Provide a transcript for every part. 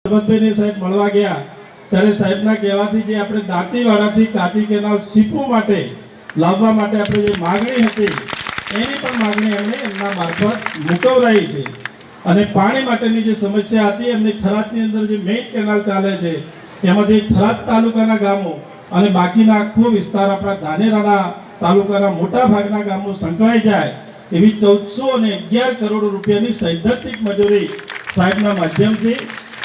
પરબતભાઈને સાહેબ મળવા ગયા ત્યારે સાહેબના કહેવાથી જે આપણે દાંતીવાડાથી કાચી કેનાલ સીપુ માટે લાવવા માટે આપણે જે માગણી હતી એની પણ માગણી એમણે એમના મારફત મુકવરાઈ છે અને પાણી માટેની જે સમસ્યા હતી એમની થરાદની અંદર જે મેઇન કેનાલ ચાલે છે એમાંથી થરાદ તાલુકાના ગામો અને બાકીના આખો વિસ્તાર આપણા ધાનેરાના તાલુકાના મોટા ભાગના ગામો સંકળાઈ જાય એવી 1411 કરોડ રૂપિયાની સૈદ્ધાંતિક મંજૂરી સાહેબના માધ્યમથી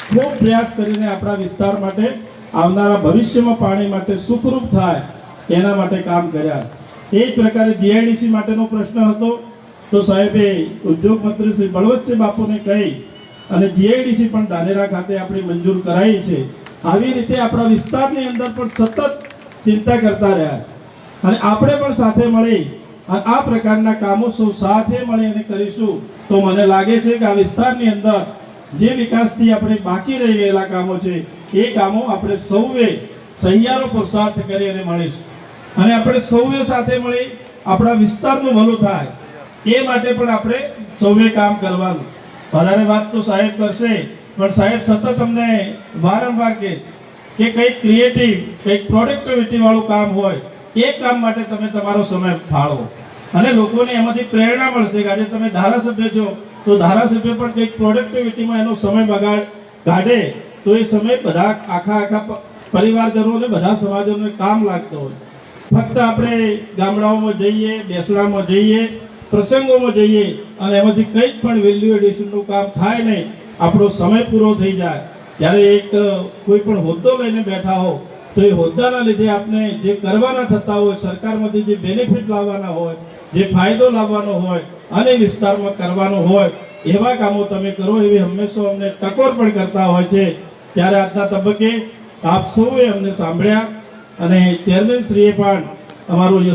ખૂબ પ્રયાસ કરીને આપણા વિસ્તાર માટે આવનારા ભવિષ્યમાં પાણી માટે સુખરૂપ થાય એના માટે કામ કર્યા। એ જ પ્રકારે જીઆઈડીસી માટેનો પ્રશ્ન હતો તો સાહેબે ઉદ્યોગ મંત્રી શ્રી બળવંતસિંહ બાપુને કહી અને જીઆઈડીસી પણ ધાનેરા ખાતે આપણે મંજૂર કરાઈ છે। આવી રીતે આપણા વિસ્તારની અંદર પણ સતત ચિંતા કરતા રહ્યા છે અને આપણે પણ સાથે મળી અને આ પ્રકારના કામો સૌ સાથે મળી અને કરીશું તો મને લાગે છે કે આ વિસ્તારની અંદર જે વિકાસથી આપણે બાકી રહી ગયેલા કામો છે એ કામો આપણે સૌએ સહિયારો પુરુષાર્થ કરી અને મળીશું અને આપણે સૌએ સાથે મળી આપણા વિસ્તારનું ભલું થાય એ માટે પણ આપણે સૌએ કામ કરવાનું। વધારે વાત તો સાહેબ કરશે પણ સાહેબ સતત અમને વારંવાર કહે કે કંઈક ક્રિએટિવ કંઈક પ્રોડક્ટિવિટી વાળું કામ હોય એ કામ માટે તમે તમારો સમય ફાળવો અને લોકોને એમાંથી પ્રેરણા મળશે કે આજે તમે ધારાસભ્ય છો તો ધારાસભ્ય પણ કંઈક પ્રોડક્ટિવિટીમાં એનો સમય કાઢે તો એ સમય બધા આખા પરિવારજનોને બધા સમાજોને કામ લાગતો હોય। ફક્ત આપણે ગામડાઓમાં જઈએ બેસડામાં જઈએ પ્રસંગોમાં જઈએ અને એમાંથી કંઈક પણ વેલ્યુ એડિશનનું કામ થાય નહીં આપણો સમય પૂરો થઈ જાય ત્યારે એક કોઈ પણ હોદ્દો લઈને બેઠા હો તો એ હોદ્દાના લીધે આપણે જે કરવાના થતા હોય સરકારમાંથી જે બેનિફિટ લાવવાના હોય જે ફાયદો લાવવાનો હોય અને વિસ્તારમાં કરવાનો હોય એવા કામો તમે કરો એવી હંમેશા અમને ટકોર પણ કરતા હોય છે। ત્યારે આજના તબક્કે આપ સૌએ અમને સાંભળ્યા અને ચેરમેન શ્રીએ પણ અમારું જે